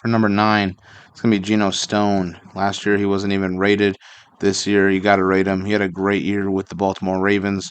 For number 9, it's going to be Geno Stone. Last year, he wasn't even rated. This year, you got to rate him. He had a great year with the Baltimore Ravens.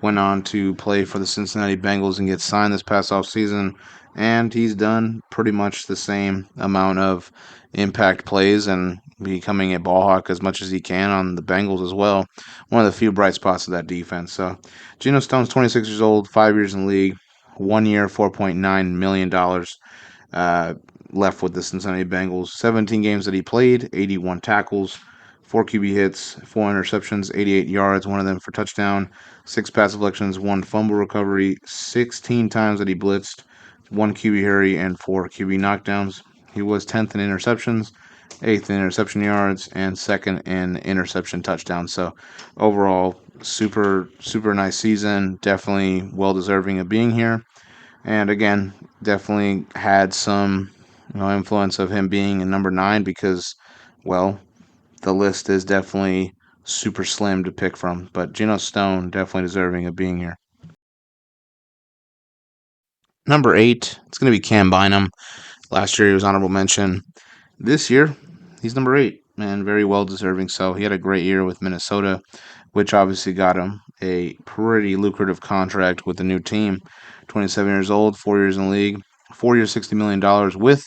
Went on to play for the Cincinnati Bengals and get signed this past offseason. And he's done pretty much the same amount of impact plays and becoming a ball hawk as much as he can on the Bengals as well. One of the few bright spots of that defense. So, Geno Stone's 26 years old, 5 years in the league, 1 year, $4.9 million. Uh, Left with the Cincinnati Bengals. 17 games that he played, 81 tackles, 4 QB hits, 4 interceptions, 88 yards, one of them for touchdown, 6 pass deflections, 1 fumble recovery, 16 times that he blitzed, 1 QB hurry, and 4 QB knockdowns. He was 10th in interceptions, 8th in interception yards, and 2nd in interception touchdowns. So overall, super nice season. Definitely well deserving of being here. And again, definitely had some influence of him being in number 9 because, well, the list is definitely super slim to pick from. But Geno Stone definitely deserving of being here. Number 8, it's going to be Cam Bynum. Last year he was honorable mention. This year, he's number 8, and very well deserving. So he had a great year with Minnesota, which obviously got him a pretty lucrative contract with the new team. 27 years old, 4 years in the league, 4 years, $60 million with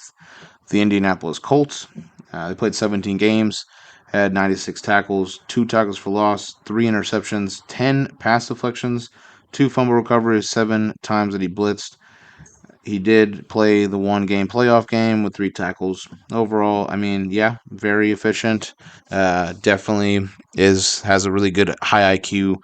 the Indianapolis Colts. They played 17 games, had 96 tackles, 2 tackles for loss, 3 interceptions, 10 pass deflections, 2 fumble recoveries, 7 times that he blitzed. He did play the 1 game playoff game with 3 tackles. Overall, I mean, yeah, very efficient. Definitely has a really good high IQ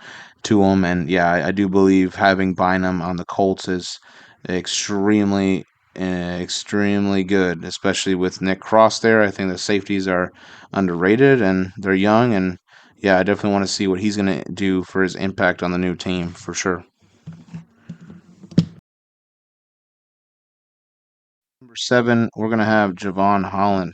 to him, and yeah, I do believe having Bynum on the Colts is extremely, extremely good, especially with Nick Cross there. I think the safeties are underrated and they're young, and yeah, I definitely want to see what he's going to do for his impact on the new team for sure. Number 7, we're going to have Javon Holland.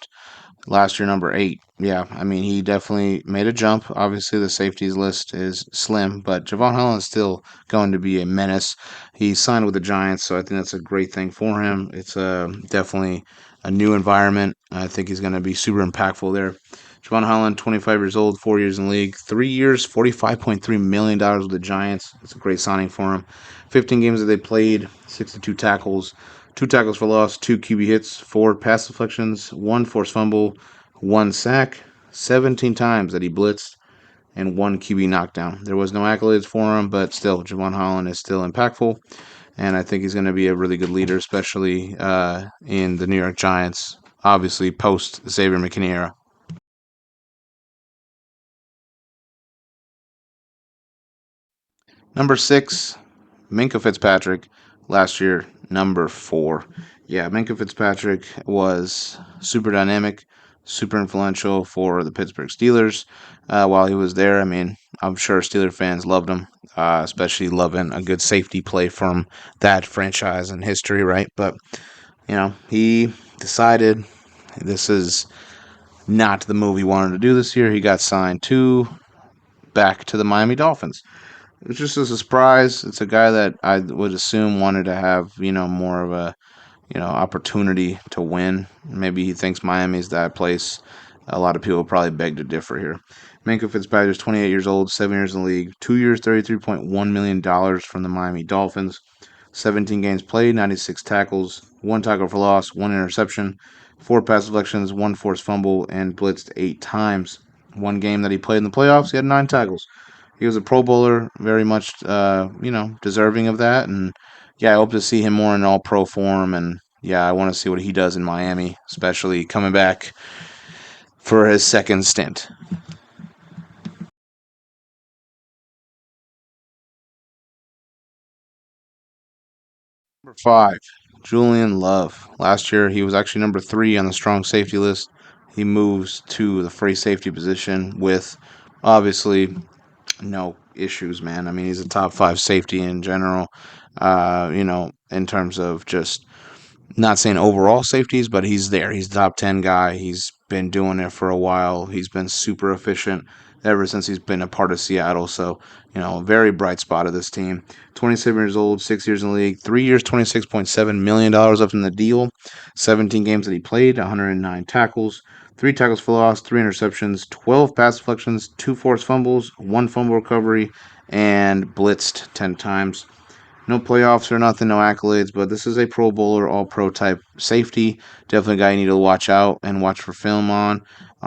Last year, number 8. Yeah, I mean, he definitely made a jump. Obviously, the safeties list is slim, but Javon Holland is still going to be a menace. He signed with the Giants, so I think that's a great thing for him. It's definitely a new environment. I think he's going to be super impactful there. Javon Holland, 25 years old, 4 years in the league, 3 years, $45.3 million with the Giants. It's a great signing for him. 15 games that they played, 62 tackles, 2 tackles for loss, 2 QB hits, 4 pass deflections, 1 forced fumble, 1 sack, 17 times that he blitzed, and 1 QB knockdown. There was no accolades for him, but still, Javon Holland is still impactful, and I think he's going to be a really good leader, especially in the New York Giants, obviously post Xavier McKinney era. Number 6, Minkah Fitzpatrick. Last year, number 4. Yeah, Minkah Fitzpatrick was super dynamic, super influential for the Pittsburgh Steelers while he was there. I mean, I'm sure Steeler fans loved him, especially loving a good safety play from that franchise and history, right? But, he decided this is not the move he wanted to do this year. He got signed back to the Miami Dolphins. It's just a surprise. It's a guy that I would assume wanted to have, more of a, opportunity to win. Maybe he thinks Miami's that place. A lot of people probably beg to differ here. Minkah Fitzpatrick is 28 years old, 7 years in the league, 2 years, $33.1 million from the Miami Dolphins. 17 games played, 96 tackles, 1 tackle for loss, 1 interception, 4 pass deflections, 1 forced fumble, and blitzed 8 times. 1 game that he played in the playoffs, he had 9 tackles. He was a Pro Bowler, very much, deserving of that. And yeah, I hope to see him more in all pro form. And yeah, I want to see what he does in Miami, especially coming back for his second stint. Number 5, Julian Love. Last year, he was actually number 3 on the strong safety list. He moves to the free safety position with obviously no issues, man. I mean, he's a top 5 safety in general, in terms of just not saying overall safeties, but he's there. He's the top 10 guy. He's been doing it for a while. He's been super efficient. ever since he's been a part of Seattle. So, a very bright spot of this team. 27 years old, 6 years in the league, 3 years, $26.7 million up in the deal. 17 games that he played, 109 tackles, 3 tackles for loss, 3 interceptions, 12 pass deflections, 2 forced fumbles, 1 fumble recovery, and blitzed 10 times. No playoffs or nothing, no accolades, but this is a Pro Bowler, all pro type safety. Definitely a guy you need to watch out and watch for film on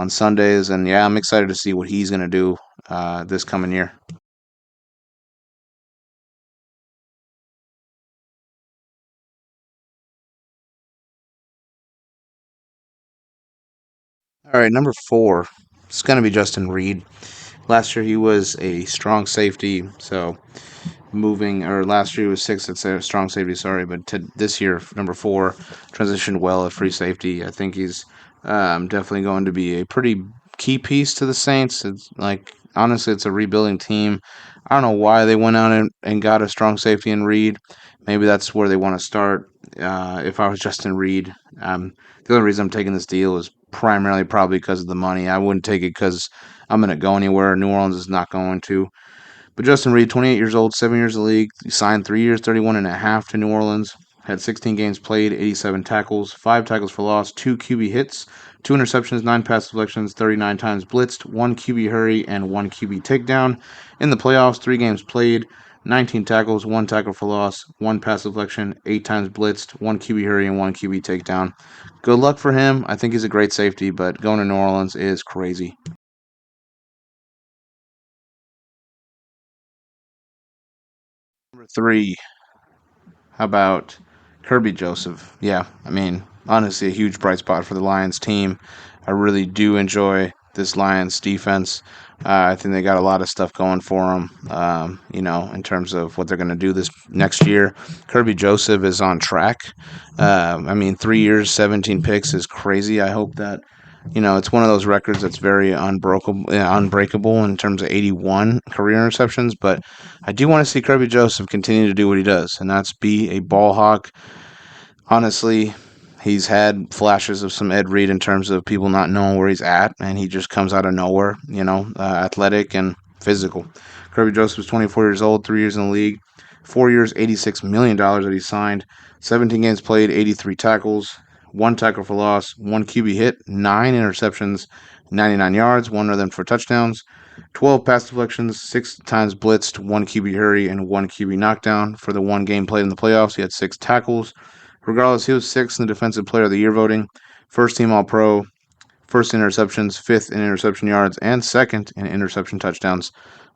Sundays. And yeah, I'm excited to see what he's going to do this coming year. All right, number 4. It's going to be Justin Reed. Last year he was a strong safety, so moving, or last year he was 6 at strong safety, sorry, but this year, number 4, transitioned well at free safety. I think he's definitely going to be a pretty key piece to the Saints. It's like, honestly, it's a rebuilding team. I don't know why they went out and got a strong safety in Reed. Maybe that's where they want to start. If I was Justin Reed, the only reason I'm taking this deal is primarily probably because of the money. I wouldn't take it because I'm going to go anywhere. New Orleans is not going to. But Justin Reed, 28 years old, 7 years in the league, he signed 3 years, 31 and a half to New Orleans. Had 16 games played, 87 tackles, 5 tackles for loss, 2 QB hits, 2 interceptions, 9 pass deflections, 39 times blitzed, 1 QB hurry, and 1 QB takedown. In the playoffs, 3 games played, 19 tackles, 1 tackle for loss, 1 pass deflection, 8 times blitzed, 1 QB hurry, and 1 QB takedown. Good luck for him. I think he's a great safety, but going to New Orleans is crazy. Number 3, how about Kirby Joseph? Yeah, I mean, honestly, a huge bright spot for the Lions team. I really do enjoy this Lions defense. I think they got a lot of stuff going for them, in terms of what they're going to do this next year. Kirby Joseph is on track. I mean, 3 years, 17 picks is crazy. I hope that it's one of those records that's very unbreakable in terms of 81 career interceptions. But I do want to see Kirby Joseph continue to do what he does, and that's be a ball hawk. Honestly, he's had flashes of some Ed Reed in terms of people not knowing where he's at, and he just comes out of nowhere, athletic and physical. Kirby Joseph is 24 years old, 3 years in the league, 4 years, $86 million that he signed, 17 games played, 83 tackles, 1 tackle for loss, 1 QB hit, 9 interceptions, 99 yards, one of them for touchdowns, 12 pass deflections, 6 times blitzed, 1 QB hurry, and 1 QB knockdown. For the 1 game played in the playoffs, he had 6 tackles. Regardless, he was sixth in the Defensive Player of the Year voting, first team All Pro, first in interceptions, fifth in interception yards, and second in interception touchdowns.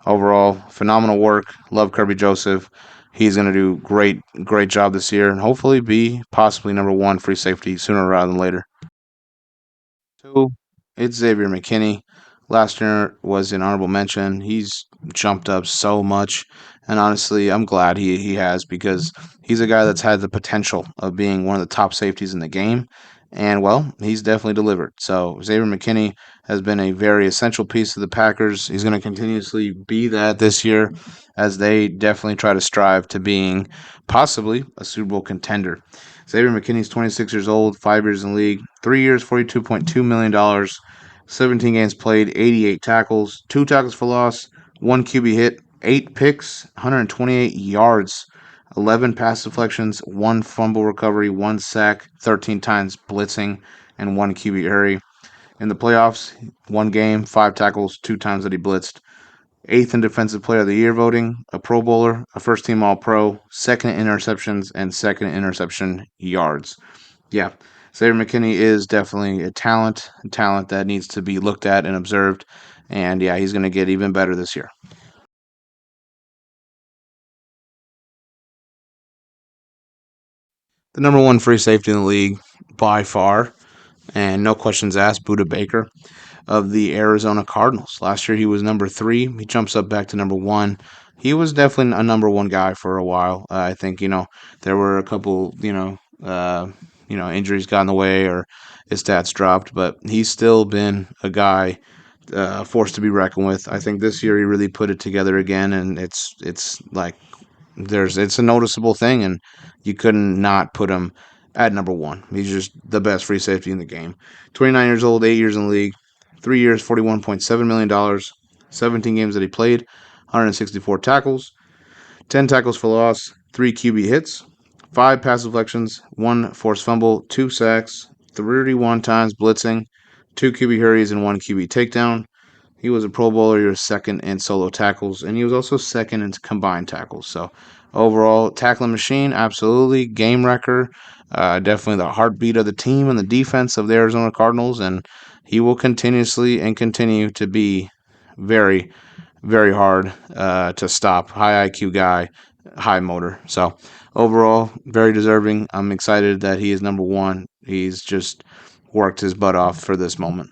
Overall, phenomenal work. Love Kirby Joseph. He's going to do great job this year, and hopefully be possibly number 1 free safety sooner rather than later. 2, it's Xavier McKinney. Last year was an honorable mention. He's jumped up so much, and honestly, I'm glad he has because he's a guy that's had the potential of being one of the top safeties in the game, and well, he's definitely delivered. So Xavier McKinney has been a very essential piece of the Packers. He's going to continuously be that this year, as they definitely try to strive to being possibly a Super Bowl contender. Xavier McKinney's 26 years old, 5 years in the league, 3 years, $42.2 million, 17 games played, 88 tackles, 2 tackles for loss, 1 QB hit, 8 picks, 128 yards, 11 pass deflections, 1 fumble recovery, 1 sack, 13 times blitzing, and 1 QB hurry. In the playoffs, 1 game, 5 tackles, 2 times that he blitzed. Eighth in Defensive Player of the Year voting, a Pro Bowler, a first team All Pro, second in interceptions, and second in interception yards. Yeah, Xavier McKinney is definitely a talent that needs to be looked at and observed. And yeah, he's going to get even better this year. The number 1 free safety in the league by far, and no questions asked, Budda Baker of the Arizona Cardinals. Last year he was number 3. He jumps up back to number 1. He was definitely a number 1 guy for a while. I think there were a couple injuries got in the way or his stats dropped, but he's still been a guy forced to be reckoned with. I think this year he really put it together again, and it's like it's a noticeable thing, and you couldn't not put him at number 1. He's just the best free safety in the game. 29 years old, 8 years in the league, 3 years, $41.7 million, 17 games that he played, 164 tackles, 10 tackles for loss, 3 QB hits, 5 pass deflections, 1 forced fumble, 2 sacks, 31 times blitzing, 2 QB hurries, and 1 QB takedown. He was a Pro Bowler. He was second in solo tackles, and he was also second in combined tackles. So overall, tackling machine, absolutely. Game wrecker. Definitely the heartbeat of the team and the defense of the Arizona Cardinals, and he will continuously and continue to be very, very hard to stop. High IQ guy, high motor. So overall, very deserving. I'm excited that he is number one. He's just worked his butt off for this moment.